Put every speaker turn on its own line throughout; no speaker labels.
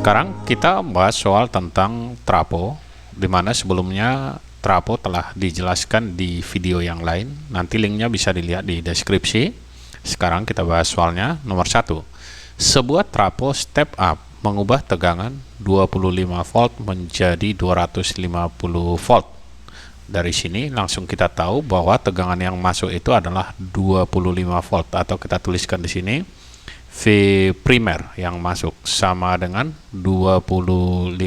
Sekarang kita bahas soal tentang trafo, di mana sebelumnya trafo telah dijelaskan di video yang lain. Nanti linknya bisa dilihat di deskripsi. Sekarang kita bahas soalnya. Nomor 1. Sebuah trafo step up mengubah tegangan 25 volt menjadi 250 volt. Dari sini langsung kita tahu bahwa tegangan yang masuk itu adalah 25 volt, atau kita tuliskan di sini V primer yang masuk sama dengan 25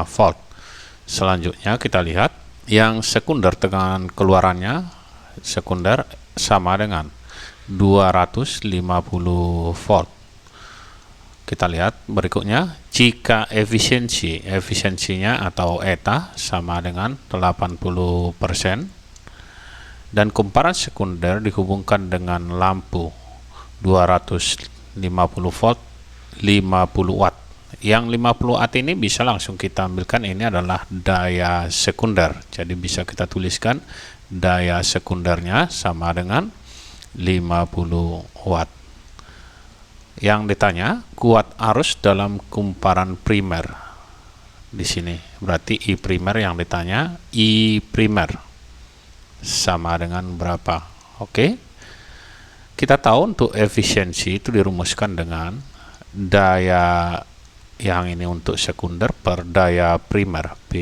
volt. Selanjutnya kita lihat yang sekunder, tegangan keluarannya sekunder sama dengan 250 volt. Kita lihat berikutnya, jika efisiensinya atau eta sama dengan 80% dan kumparan sekunder dihubungkan dengan lampu 250 volt 50 watt. Yang 50 watt ini bisa langsung kita ambilkan, ini adalah daya sekunder. Jadi bisa kita tuliskan daya sekundernya sama dengan 50 watt. Yang ditanya kuat arus dalam kumparan primer. Di sini berarti I primer yang ditanya, I primer sama dengan berapa? Oke. Kita tahu untuk efisiensi itu dirumuskan dengan daya yang ini untuk sekunder per daya primer, P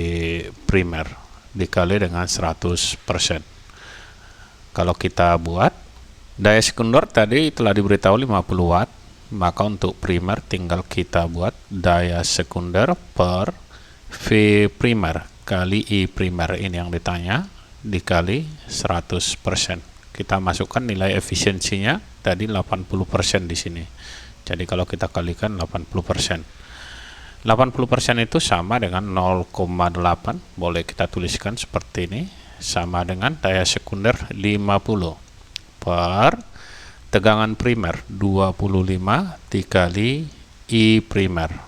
primer, dikali dengan 100%. Kalau kita buat, daya sekunder tadi telah diberitahu 50 watt, maka untuk primer tinggal kita buat daya sekunder per V primer kali I primer, ini yang ditanya, dikali 100%. Kita masukkan nilai efisiensinya tadi 80% di sini. Jadi kalau kita kalikan 80%. 80% itu sama dengan 0,8. Boleh kita tuliskan seperti ini, sama dengan daya sekunder 50 per tegangan primer 25 dikali I primer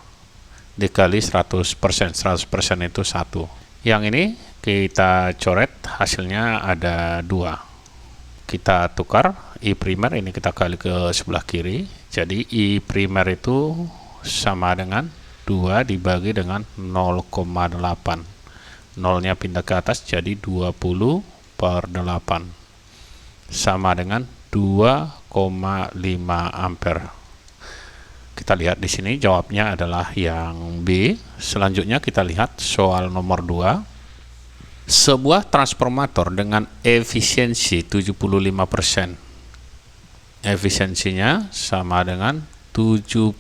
dikali 100%. 100% itu 1. Yang ini kita coret, hasilnya ada 2. Kita tukar I primer, ini kita kali ke sebelah kiri. Jadi I primer itu sama dengan 2 dibagi dengan 0,8. Nolnya pindah ke atas jadi 20 per 8. Sama dengan 2,5 ampere. Kita lihat di sini jawabnya adalah yang B. Selanjutnya kita lihat soal nomor 2. Sebuah transformator dengan efisiensi 75%. Efisiensinya sama dengan 75%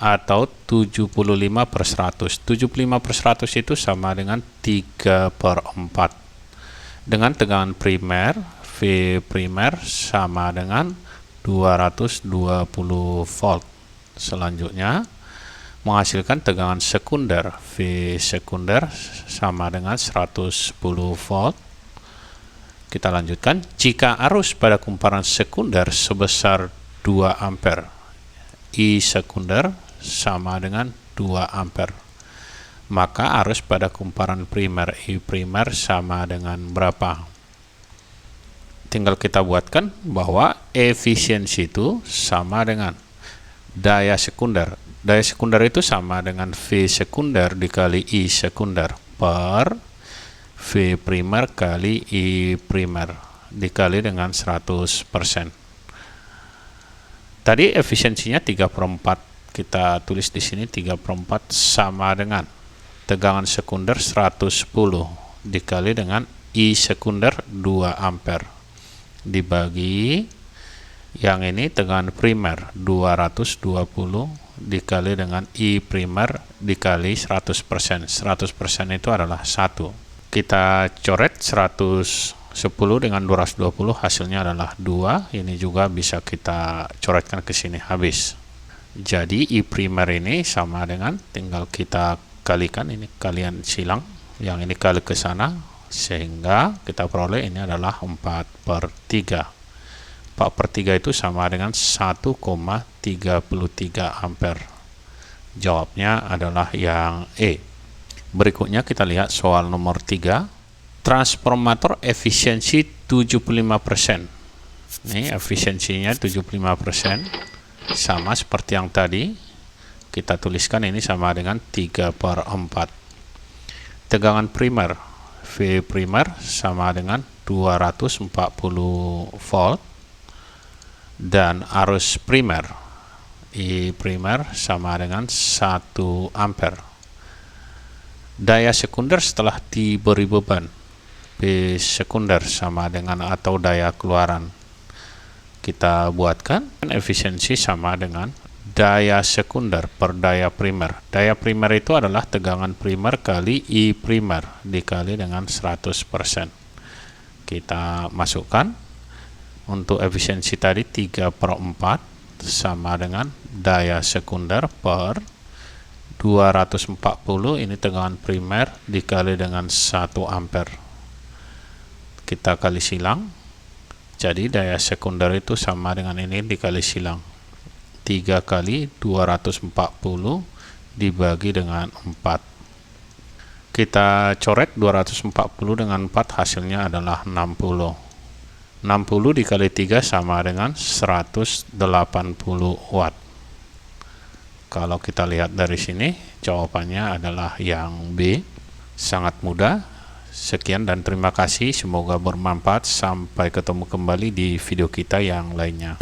atau 75 per 100. 75 per 100 itu sama dengan 3 per 4. Dengan tegangan primer, V primer sama dengan 220 volt. Selanjutnya menghasilkan tegangan sekunder, V sekunder sama dengan 110 volt. Kita lanjutkan, jika arus pada kumparan sekunder sebesar 2 ampere, I sekunder sama dengan 2 ampere, maka arus pada kumparan primer, I primer sama dengan berapa? Tinggal kita buatkan bahwa efisiensi itu sama dengan daya sekunder. Daya sekunder itu sama dengan V sekunder dikali I sekunder per V primer kali I primer dikali dengan 100%. Tadi efisiensinya 3 per 4. Kita tulis di sini 3 per 4 sama dengan tegangan sekunder 110 dikali dengan I sekunder 2 ampere dibagi yang ini tegangan primer 220 dikali dengan I primer dikali 100%. 100% itu adalah 1. Kita coret 110 dengan 220, hasilnya adalah 2. Ini juga bisa kita coretkan ke sini, habis. Jadi I primer ini sama dengan, tinggal kita kalikan, ini kalian silang, yang ini kali ke sana, sehingga kita peroleh ini adalah 4 per 3. 4 per 3 itu sama dengan 1,33 ampere. Jawabnya adalah yang E. Berikutnya kita lihat soal nomor 3. Transformator efisiensi 75%. Ini efisiensinya 75%. Sama seperti yang tadi. kita tuliskan ini sama dengan 3/4. Tegangan primer, V primer sama dengan 240 volt, dan arus primer, I primer sama dengan 1 ampere. Daya sekunder setelah diberi beban, P sekunder sama dengan atau daya keluaran. Kita buatkan efisiensi sama dengan daya sekunder per daya primer. Daya primer itu adalah tegangan primer kali I primer dikali dengan 100%. Kita masukkan untuk efisiensi tadi 3/4 sama dengan daya sekunder per 240, ini tegangan primer dikali dengan 1 ampere. Kita kali silang, jadi daya sekunder itu sama dengan ini dikali silang, 3 kali 240 dibagi dengan 4. Kita coret 240 dengan 4, hasilnya adalah 60. 60 dikali 3 sama dengan 180 watt. Kalau kita lihat dari sini, jawabannya adalah yang B. Sangat mudah. Sekian dan terima kasih, semoga bermanfaat. Sampai ketemu kembali di video kita yang lainnya.